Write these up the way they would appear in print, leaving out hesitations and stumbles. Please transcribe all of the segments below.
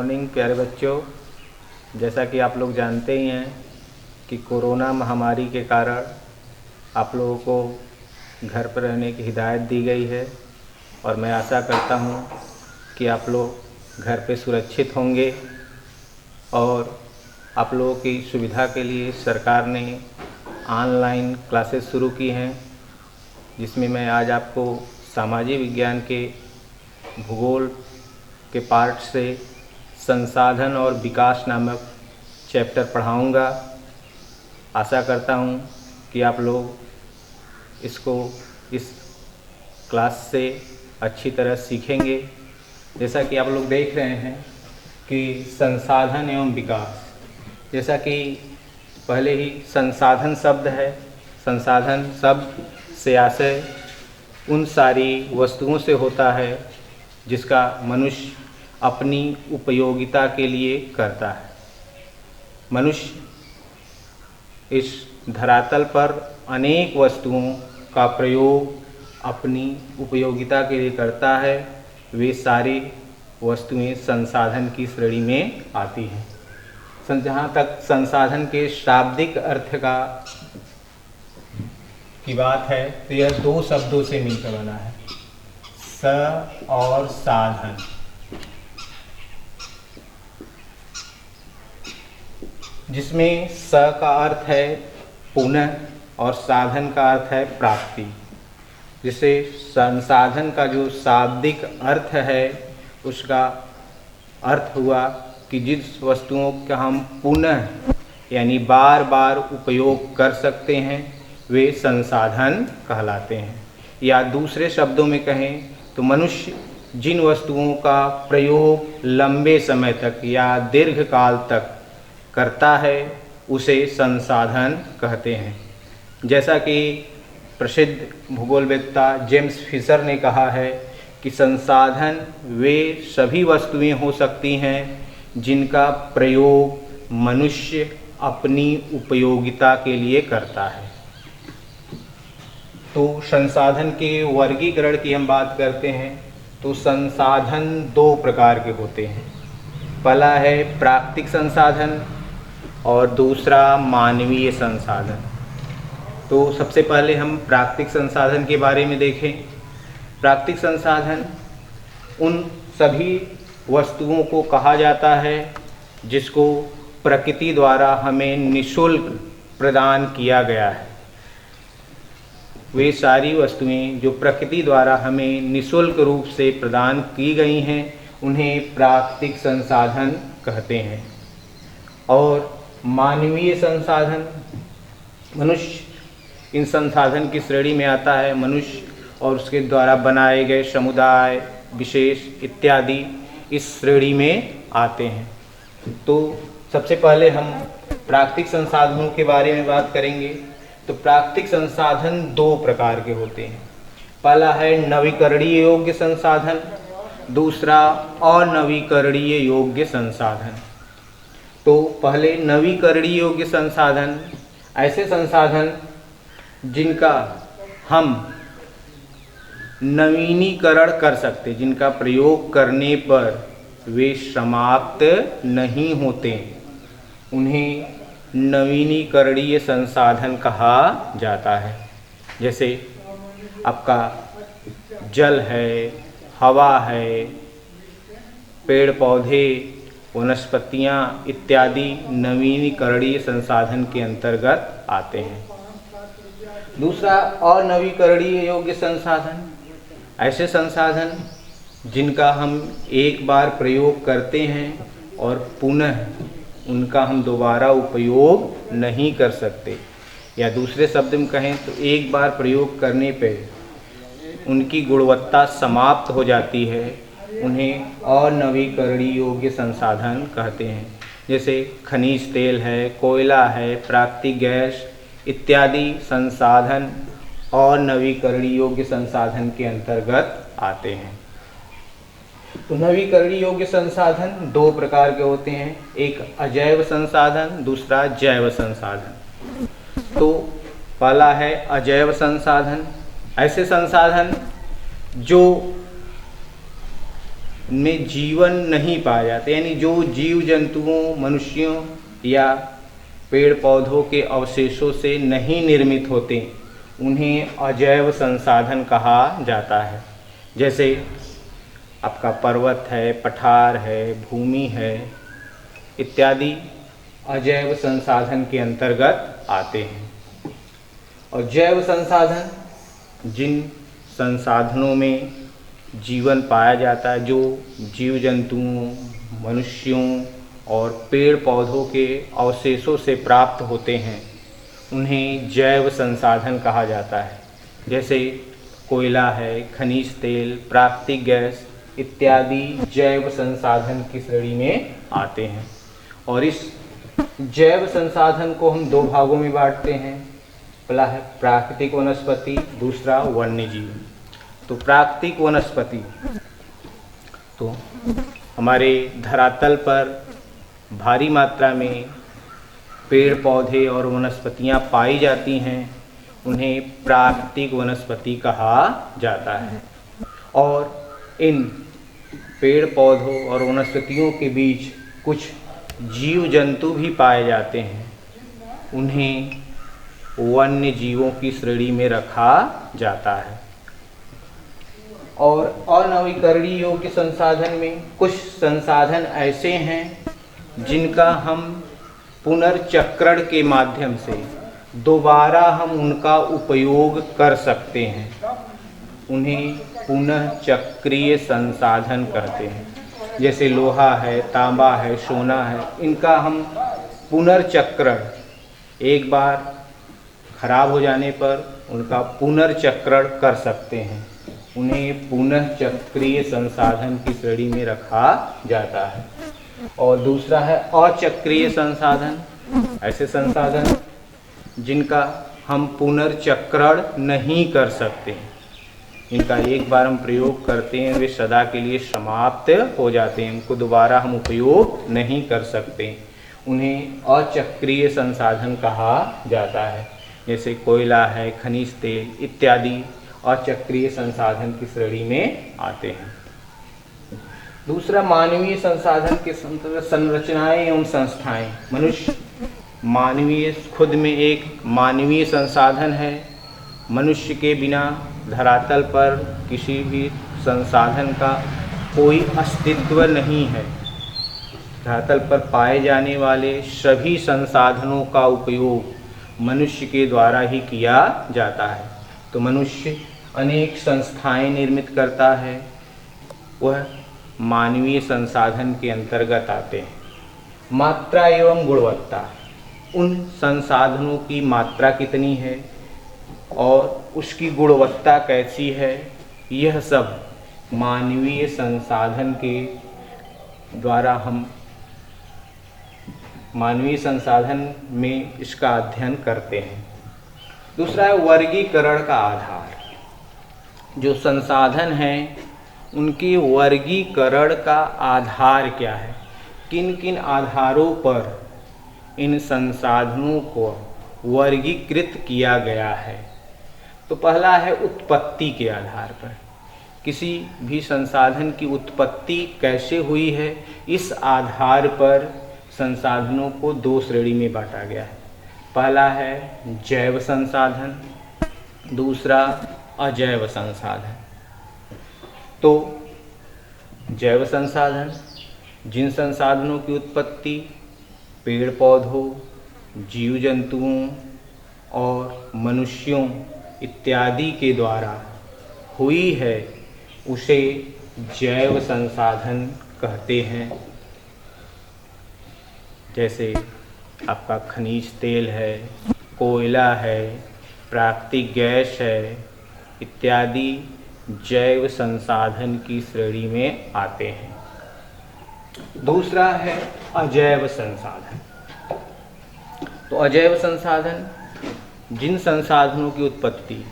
Morning प्यारे बच्चों। जैसा कि आप लोग जानते ही हैं कि कोरोना महामारी के कारण आप लोगों को घर पर रहने की हिदायत दी गई है और मैं आशा करता हूं कि आप लोग घर पे सुरक्षित होंगे। और आप लोगों की सुविधा के लिए सरकार ने ऑनलाइन क्लासेस शुरू की हैं, जिसमें मैं आज आपको सामाजिक विज्ञान के भूगोल के पार्ट से संसाधन और विकास नामक चैप्टर पढ़ाऊंगा। आशा करता हूं कि आप लोग इसको इस क्लास से अच्छी तरह सीखेंगे। जैसा कि आप लोग देख रहे हैं कि संसाधन एवं विकास, जैसा कि पहले ही संसाधन शब्द है। संसाधन शब्द से आशय उन सारी वस्तुओं से होता है जिसका मनुष्य अपनी उपयोगिता के लिए करता है। मनुष्य इस धरातल पर अनेक वस्तुओं का प्रयोग अपनी उपयोगिता के लिए करता है। वे सारी वस्तुएं संसाधन की श्रेणी में आती हैं। जहाँ तक संसाधन के शाब्दिक अर्थ की बात है तो यह दो शब्दों से मिलकर बना है, स और साधन। जिसमें स का अर्थ है पुनः और साधन का अर्थ है प्राप्ति। जिसे संसाधन का जो शाब्दिक अर्थ है उसका अर्थ हुआ कि जिस वस्तुओं का हम पुनः यानी बार बार उपयोग कर सकते हैं वे संसाधन कहलाते हैं। या दूसरे शब्दों में कहें तो मनुष्य जिन वस्तुओं का प्रयोग लंबे समय तक या दीर्घ काल तक करता है उसे संसाधन कहते हैं। जैसा कि प्रसिद्ध भूगोलवेत्ता जेम्स फिशर ने कहा है कि संसाधन वे सभी वस्तुएं हो सकती हैं जिनका प्रयोग मनुष्य अपनी उपयोगिता के लिए करता है। तो संसाधन के वर्गीकरण की हम बात करते हैं तो संसाधन दो प्रकार के होते हैं। पहला है प्राकृतिक संसाधन और दूसरा मानवीय संसाधन। तो सबसे पहले हम प्राकृतिक संसाधन के बारे में देखें। प्राकृतिक संसाधन उन सभी वस्तुओं को कहा जाता है जिसको प्रकृति द्वारा हमें निःशुल्क प्रदान किया गया है। वे सारी वस्तुएं जो प्रकृति द्वारा हमें निःशुल्क रूप से प्रदान की गई हैं उन्हें प्राकृतिक संसाधन कहते हैं। और मानवीय संसाधन, मनुष्य इन संसाधन की श्रेणी में आता है। मनुष्य और उसके द्वारा बनाए गए समुदाय, विशेष इत्यादि इस श्रेणी में आते हैं। तो सबसे पहले हम प्राकृतिक संसाधनों के बारे में बात करेंगे। तो प्राकृतिक संसाधन दो प्रकार के होते हैं। पहला है नवीकरणीय योग्य संसाधन, दूसरा अनवीकरणीय योग्य संसाधन। तो पहले नवीकरणीय योग्य संसाधन ऐसे संसाधन जिनका हम नवीनीकरण कर सकते, जिनका प्रयोग करने पर वे समाप्त नहीं होते, उन्हें नवीनीकरणीय संसाधन कहा जाता है। जैसे आपका जल है, हवा है, पेड़ पौधे, वनस्पतियाँ इत्यादि नवीनीकरणीय संसाधन के अंतर्गत आते हैं। दूसरा अनवीकरणीय योग्य संसाधन ऐसे संसाधन जिनका हम एक बार प्रयोग करते हैं और पुनः उनका हम दोबारा उपयोग नहीं कर सकते, या दूसरे शब्द में कहें तो एक बार प्रयोग करने पर उनकी गुणवत्ता समाप्त हो जाती है, उन्हें अनवीकरणीय योग्य संसाधन कहते हैं। जैसे खनिज तेल है, कोयला है, प्राकृतिक गैस इत्यादि संसाधन अनवीकरणीय योग्य संसाधन के अंतर्गत आते हैं। तो नवीकरणीय योग्य संसाधन दो प्रकार के होते हैं, एक अजैव संसाधन, दूसरा जैव संसाधन। तो पहला है अजैव संसाधन। ऐसे संसाधन जो में जीवन नहीं पाया जाता, यानी जो जीव जंतुओं, मनुष्यों या पेड़ पौधों के अवशेषों से नहीं निर्मित होते, उन्हें अजैव संसाधन कहा जाता है। जैसे आपका पर्वत है, पठार है, भूमि है इत्यादि अजैव संसाधन के अंतर्गत आते हैं। और जैव संसाधन जिन संसाधनों में जीवन पाया जाता है, जो जीव जंतुओं, मनुष्यों और पेड़ पौधों के अवशेषों से प्राप्त होते हैं, उन्हें जैव संसाधन कहा जाता है। जैसे कोयला है, खनिज तेल, प्राकृतिक गैस इत्यादि जैव संसाधन की श्रेणी में आते हैं। और इस जैव संसाधन को हम दो भागों में बांटते हैं, पहला है प्राकृतिक वनस्पति, दूसरा वन्य जीव। तो प्राकृतिक वनस्पति तो हमारे धरातल पर भारी मात्रा में पेड़ पौधे और वनस्पतियां पाई जाती हैं, उन्हें प्राकृतिक वनस्पति कहा जाता है। और इन पेड़ पौधों और वनस्पतियों के बीच कुछ जीव जंतु भी पाए जाते हैं, उन्हें वन्य जीवों की श्रेणी में रखा जाता है। और अनवीकरणीय योग्य संसाधन में कुछ संसाधन ऐसे हैं जिनका हम पुनर्चक्रण के माध्यम से दोबारा हम उनका उपयोग कर सकते हैं, उन्हें पुनः चक्रीय संसाधन कहते हैं। जैसे लोहा है, तांबा है, सोना है, इनका हम पुनर्चक्रण, एक बार खराब हो जाने पर उनका पुनर्चक्रण कर सकते हैं, उन्हें पुनः चक्रीय संसाधन की श्रेणी में रखा जाता है। और दूसरा है अचक्रीय संसाधन, ऐसे संसाधन जिनका हम पुनर्चक्रण नहीं कर सकते, इनका एक बार हम प्रयोग करते हैं वे सदा के लिए समाप्त हो जाते हैं, उनको दोबारा हम उपयोग नहीं कर सकते, उन्हें अचक्रीय संसाधन कहा जाता है। जैसे कोयला है, खनिज तेल इत्यादि अचक्रीय संसाधन की श्रेणी में आते हैं। दूसरा मानवीय संसाधन के संरचनाएं एवं संस्थाएं। मनुष्य मानवीय खुद में एक मानवीय संसाधन है। मनुष्य के बिना धरातल पर किसी भी संसाधन का कोई अस्तित्व नहीं है। धरातल पर पाए जाने वाले सभी संसाधनों का उपयोग मनुष्य के द्वारा ही किया जाता है। तो मनुष्य अनेक संस्थाएं निर्मित करता है, वह मानवीय संसाधन के अंतर्गत आते हैं। मात्रा एवं गुणवत्ता, उन संसाधनों की मात्रा कितनी है और उसकी गुणवत्ता कैसी है, यह सब मानवीय संसाधन के द्वारा हम मानवीय संसाधन में इसका अध्ययन करते हैं। दूसरा है वर्गीकरण का आधार। जो संसाधन हैं उनके वर्गीकरण का आधार क्या है, किन किन आधारों पर इन संसाधनों को वर्गीकृत किया गया है। तो पहला है उत्पत्ति के आधार पर, किसी भी संसाधन की उत्पत्ति कैसे हुई है, इस आधार पर संसाधनों को दो श्रेणी में बांटा गया है। पहला है जैव संसाधन, दूसरा अजैव संसाधन। तो जैव संसाधन जिन संसाधनों की उत्पत्ति पेड़ पौधों, जीव जंतुओं और मनुष्यों इत्यादि के द्वारा हुई है, उसे जैव संसाधन कहते हैं। जैसे आपका खनिज तेल है, कोयला है, प्राकृतिक गैस है इत्यादि जैव संसाधन की श्रेणी में आते हैं। दूसरा है अजैव संसाधन। तो अजैव संसाधन जिन संसाधनों की उत्पत्ति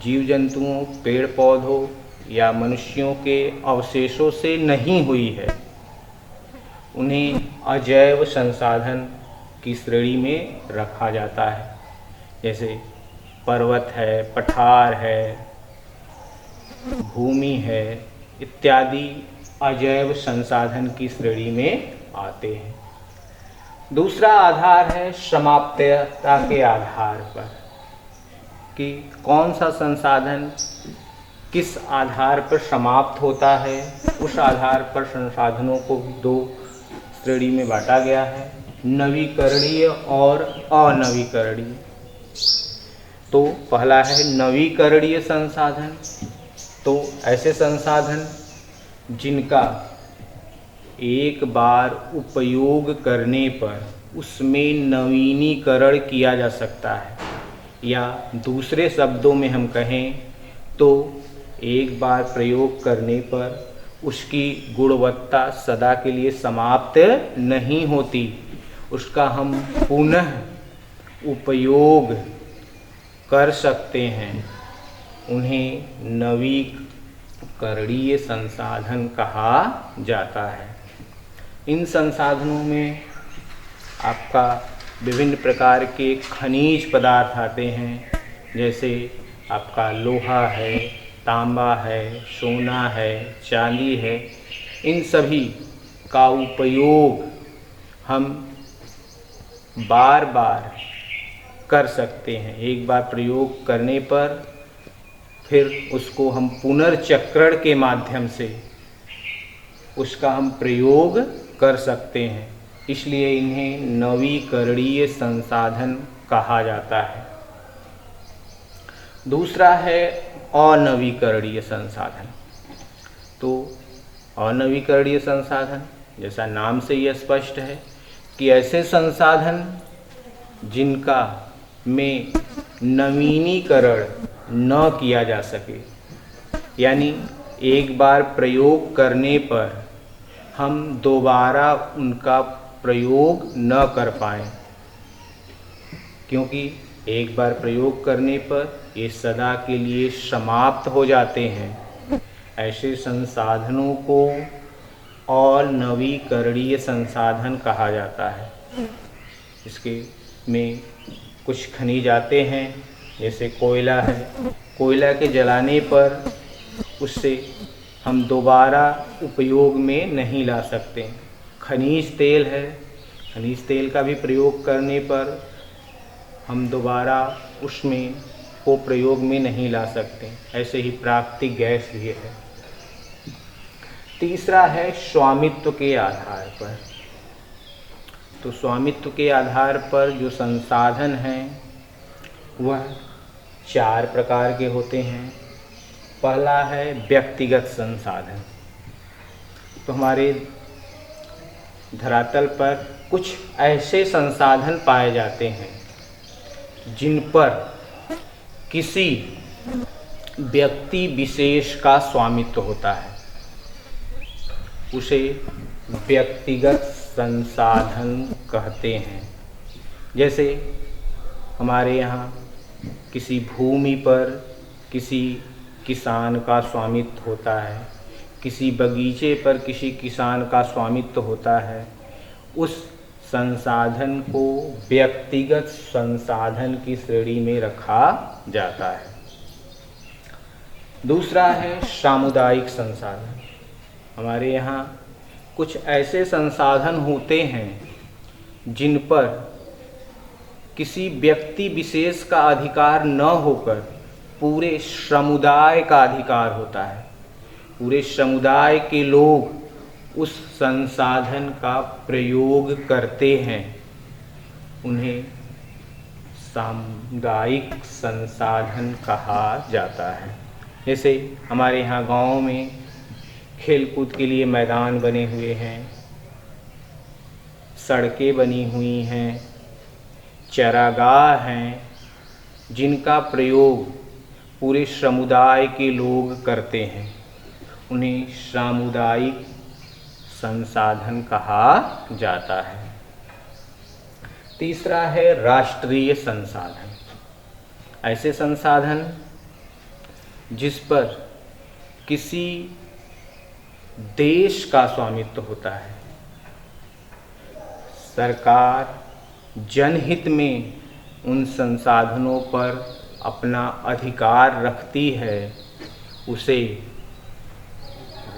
जीव जंतुओं, पेड़ पौधों या मनुष्यों के अवशेषों से नहीं हुई है, उन्हें अजैव संसाधन की श्रेणी में रखा जाता है। जैसे पर्वत है, पठार है, भूमि है इत्यादि अजैव संसाधन की श्रेणी में आते हैं। दूसरा आधार है समाप्यता के आधार पर, कि कौन सा संसाधन किस आधार पर समाप्त होता है। उस आधार पर संसाधनों को दो श्रेणी में बांटा गया है, नवीकरणीय और अनवीकरणीय। तो पहला है नवीकरणीय संसाधन। तो ऐसे संसाधन जिनका एक बार उपयोग करने पर उसमें नवीनीकरण किया जा सकता है, या दूसरे शब्दों में हम कहें तो एक बार प्रयोग करने पर उसकी गुणवत्ता सदा के लिए समाप्त नहीं होती, उसका हम पुनः उपयोग कर सकते हैं। उन्हें नवीकरणीय संसाधन कहा जाता है। इन संसाधनों में आपका विभिन्न प्रकार के खनिज पदार्थ आते हैं, जैसे आपका लोहा है, तांबा है, सोना है, चांदी है। इन सभी का उपयोग हम बार बार कर सकते हैं। एक बार प्रयोग करने पर फिर उसको हम पुनर्चक्रण के माध्यम से उसका हम प्रयोग कर सकते हैं, इसलिए इन्हें नवीकरणीय संसाधन कहा जाता है। दूसरा है अनवीकरणीय संसाधन। तो अनवीकरणीय संसाधन, जैसा नाम से यह स्पष्ट है कि ऐसे संसाधन जिनका में नवीनीकरण न किया जा सके, यानी एक बार प्रयोग करने पर हम दोबारा उनका प्रयोग न कर पाएँ, क्योंकि एक बार प्रयोग करने पर ये सदा के लिए समाप्त हो जाते हैं। ऐसे संसाधनों को अनवीकरणीय संसाधन कहा जाता है। इसके में कुछ खनिज आते हैं, जैसे कोयला है। कोयला के जलाने पर उससे हम दोबारा उपयोग में नहीं ला सकते। खनिज तेल है, खनिज तेल का भी प्रयोग करने पर हम दोबारा उसमें को प्रयोग में नहीं ला सकते। ऐसे ही प्राकृतिक गैस भी है। तीसरा है स्वामित्व के आधार पर। तो स्वामित्व के आधार पर जो संसाधन हैं वह 4 प्रकार के होते हैं। पहला है व्यक्तिगत संसाधन। तो हमारे धरातल पर कुछ ऐसे संसाधन पाए जाते हैं जिन पर किसी व्यक्ति विशेष का स्वामित्व होता है, उसे व्यक्तिगत संसाधन कहते हैं। जैसे हमारे यहाँ किसी भूमि पर किसी किसान का स्वामित्व होता है, किसी बगीचे पर किसी किसान का स्वामित्व होता है, उस संसाधन को व्यक्तिगत संसाधन की श्रेणी में रखा जाता है। दूसरा है सामुदायिक संसाधन। हमारे यहाँ कुछ ऐसे संसाधन होते हैं जिन पर किसी व्यक्ति विशेष का अधिकार न होकर पूरे समुदाय का अधिकार होता है। पूरे समुदाय के लोग उस संसाधन का प्रयोग करते हैं। उन्हें सामुदायिक संसाधन कहा जाता है। जैसे हमारे यहाँ गाँव में खेलकूद के लिए मैदान बने हुए हैं, सड़कें बनी हुई हैं, चारागाह हैं, जिनका प्रयोग पूरे समुदाय के लोग करते हैं। उन्हें सामुदायिक संसाधन कहा जाता है। तीसरा है राष्ट्रीय संसाधन। ऐसे संसाधन जिस पर किसी देश का स्वामित्व होता है, सरकार जनहित में उन संसाधनों पर अपना अधिकार रखती है, उसे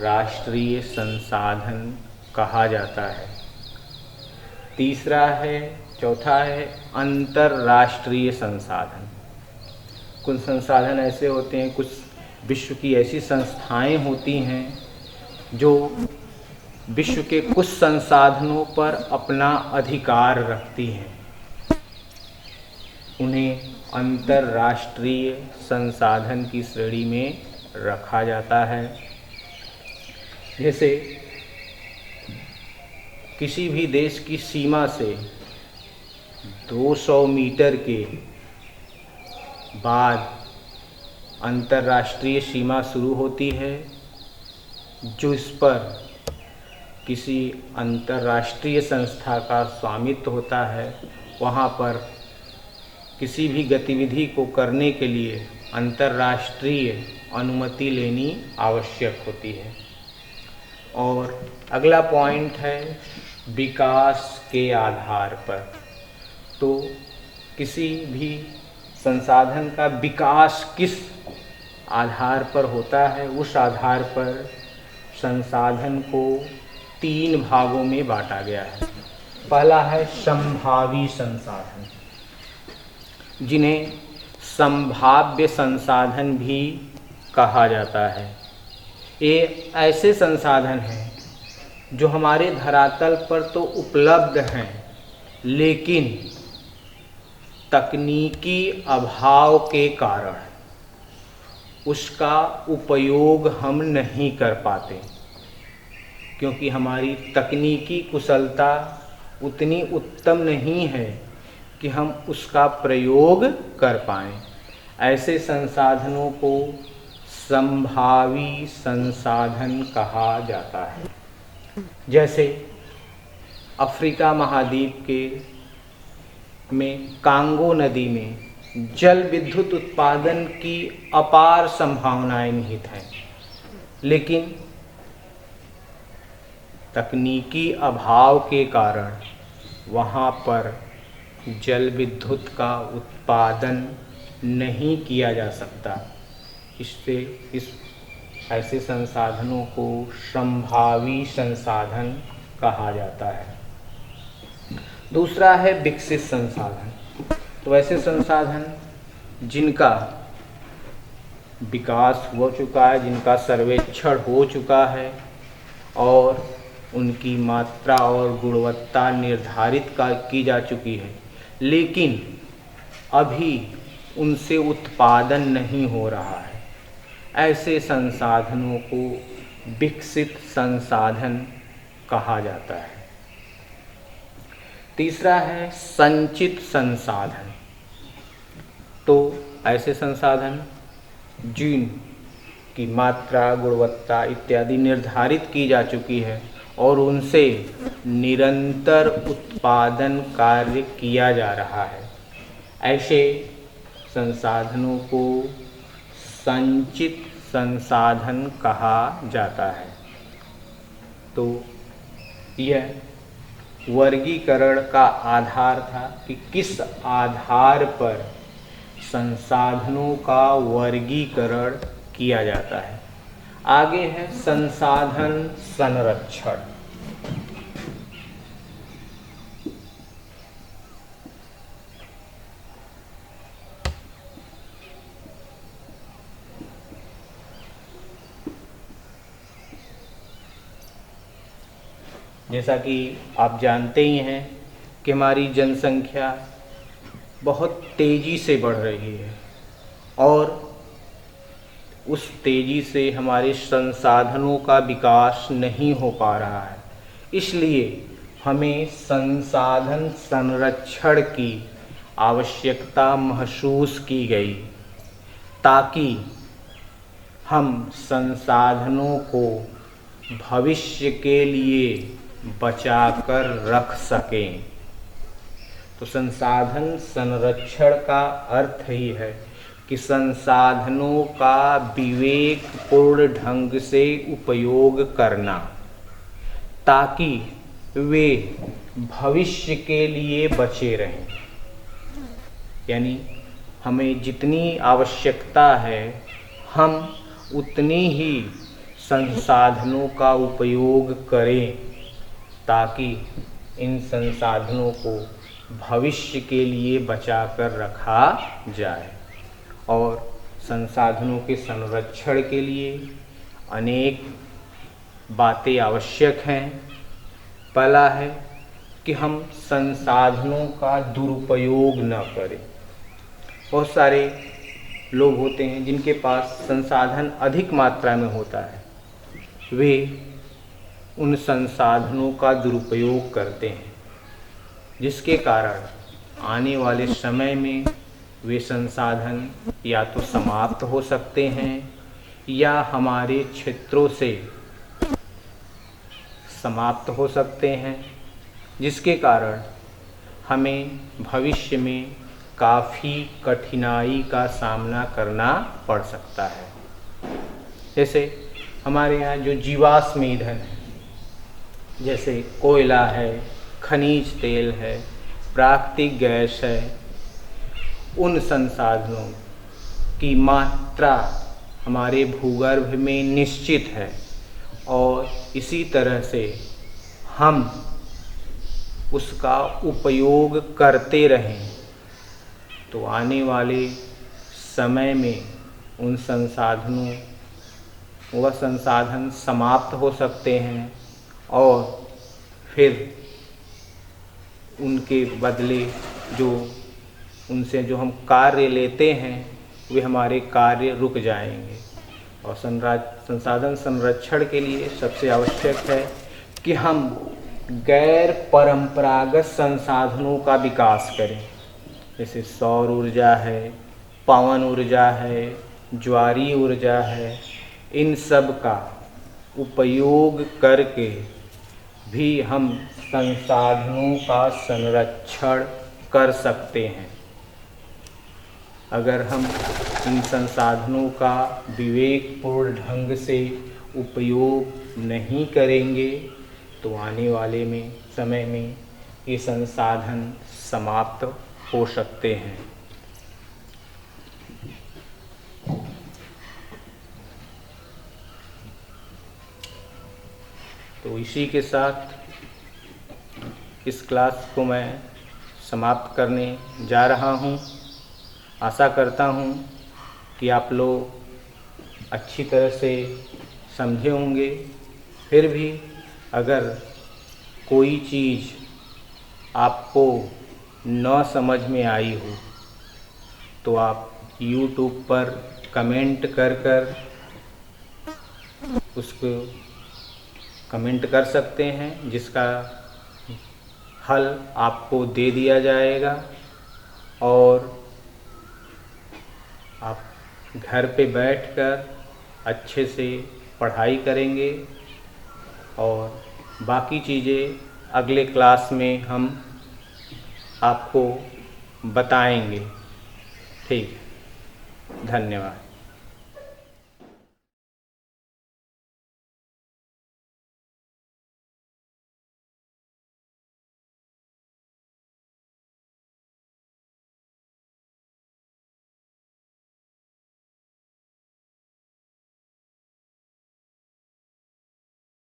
राष्ट्रीय संसाधन कहा जाता है। चौथा है अंतर्राष्ट्रीय संसाधन। कुछ संसाधन ऐसे होते हैं, कुछ विश्व की ऐसी संस्थाएं होती हैं जो विश्व के कुछ संसाधनों पर अपना अधिकार रखती हैं, उन्हें अंतर्राष्ट्रीय संसाधन की श्रेणी में रखा जाता है। जैसे किसी भी देश की सीमा से 200 मीटर के बाद अंतर्राष्ट्रीय सीमा शुरू होती है, जो इस पर किसी अंतर्राष्ट्रीय संस्था का स्वामित्व होता है। वहाँ पर किसी भी गतिविधि को करने के लिए अंतर्राष्ट्रीय अनुमति लेनी आवश्यक होती है। और अगला पॉइंट है विकास के आधार पर। तो किसी भी संसाधन का विकास किस आधार पर होता है, उस आधार पर संसाधन को 3 भागों में बांटा गया है। पहला है संभावी संसाधन, जिन्हें संभाव्य संसाधन भी कहा जाता है। ये ऐसे संसाधन हैं जो हमारे धरातल पर तो उपलब्ध हैं, लेकिन तकनीकी अभाव के कारण उसका उपयोग हम नहीं कर पाते, क्योंकि हमारी तकनीकी कुशलता उतनी उत्तम नहीं है कि हम उसका प्रयोग कर पाएँ। ऐसे संसाधनों को संभावी संसाधन कहा जाता है। जैसे अफ्रीका महाद्वीप के में कांगो नदी में जल विद्युत उत्पादन की अपार संभावनाएं निहित हैं, लेकिन तकनीकी अभाव के कारण वहाँ पर जल विद्युत का उत्पादन नहीं किया जा सकता। इससे ऐसे संसाधनों को संभावी संसाधन कहा जाता है। दूसरा है विकसित संसाधन। तो ऐसे संसाधन जिनका विकास हो चुका है, जिनका सर्वेक्षण हो चुका है और उनकी मात्रा और गुणवत्ता निर्धारित की जा चुकी है, लेकिन अभी उनसे उत्पादन नहीं हो रहा है, ऐसे संसाधनों को विकसित संसाधन कहा जाता है। तीसरा है संचित संसाधन। तो ऐसे संसाधन जिनकी मात्रा, गुणवत्ता इत्यादि निर्धारित की जा चुकी है और उनसे निरंतर उत्पादन कार्य किया जा रहा है, ऐसे संसाधनों को संचित संसाधन कहा जाता है। तो यह वर्गीकरण का आधार था कि किस आधार पर संसाधनों का वर्गीकरण किया जाता है। आगे है संसाधन संरक्षण। जैसा कि आप जानते ही हैं कि हमारी जनसंख्या बहुत तेज़ी से बढ़ रही है और उस तेज़ी से हमारे संसाधनों का विकास नहीं हो पा रहा है। इसलिए हमें संसाधन संरक्षण की आवश्यकता महसूस की गई, ताकि हम संसाधनों को भविष्य के लिए बचाकर रख सकें। तो संसाधन संरक्षण का अर्थ ही है कि संसाधनों का विवेकपूर्ण ढंग से उपयोग करना, ताकि वे भविष्य के लिए बचे रहें। यानी हमें जितनी आवश्यकता है हम उतनी ही संसाधनों का उपयोग करें ताकि इन संसाधनों को भविष्य के लिए बचा कर रखा जाए। और संसाधनों के संरक्षण के लिए अनेक बातें आवश्यक हैं। पहला है कि हम संसाधनों का दुरुपयोग न करें। बहुत सारे लोग होते हैं जिनके पास संसाधन अधिक मात्रा में होता है, वे उन संसाधनों का दुरुपयोग करते हैं, जिसके कारण आने वाले समय में वे संसाधन या तो समाप्त हो सकते हैं या हमारे क्षेत्रों से समाप्त हो सकते हैं, जिसके कारण हमें भविष्य में काफ़ी कठिनाई का सामना करना पड़ सकता है। जैसे हमारे यहाँ जो जीवाश्म ईंधन है, जैसे कोयला है, खनिज तेल है, प्राकृतिक गैस है, उन संसाधनों की मात्रा हमारे भूगर्भ में निश्चित है और इसी तरह से हम उसका उपयोग करते रहें तो आने वाले समय में उन संसाधनों वह संसाधन समाप्त हो सकते हैं और फिर उनके बदले उनसे जो हम कार्य लेते हैं वे हमारे कार्य रुक जाएंगे। और संसाधन संरक्षण के लिए सबसे आवश्यक है कि हम गैर परंपरागत संसाधनों का विकास करें। जैसे सौर ऊर्जा है, पवन ऊर्जा है, ज्वारीय ऊर्जा है, इन सब का उपयोग करके भी हम संसाधनों का संरक्षण कर सकते हैं। अगर हम इन संसाधनों का विवेकपूर्ण ढंग से उपयोग नहीं करेंगे तो आने वाले समय में ये संसाधन समाप्त हो सकते हैं। तो इसी के साथ इस क्लास को मैं समाप्त करने जा रहा हूँ। आशा करता हूँ कि आप लोग अच्छी तरह से समझे होंगे। फिर भी अगर कोई चीज़ आपको न समझ में आई हो तो आप YouTube पर कमेंट कर उसको कमेंट कर सकते हैं, जिसका हल आपको दे दिया जाएगा और आप घर पे बैठकर अच्छे से पढ़ाई करेंगे और बाकी चीज़ें अगले क्लास में हम आपको बताएंगे। ठीक, धन्यवाद।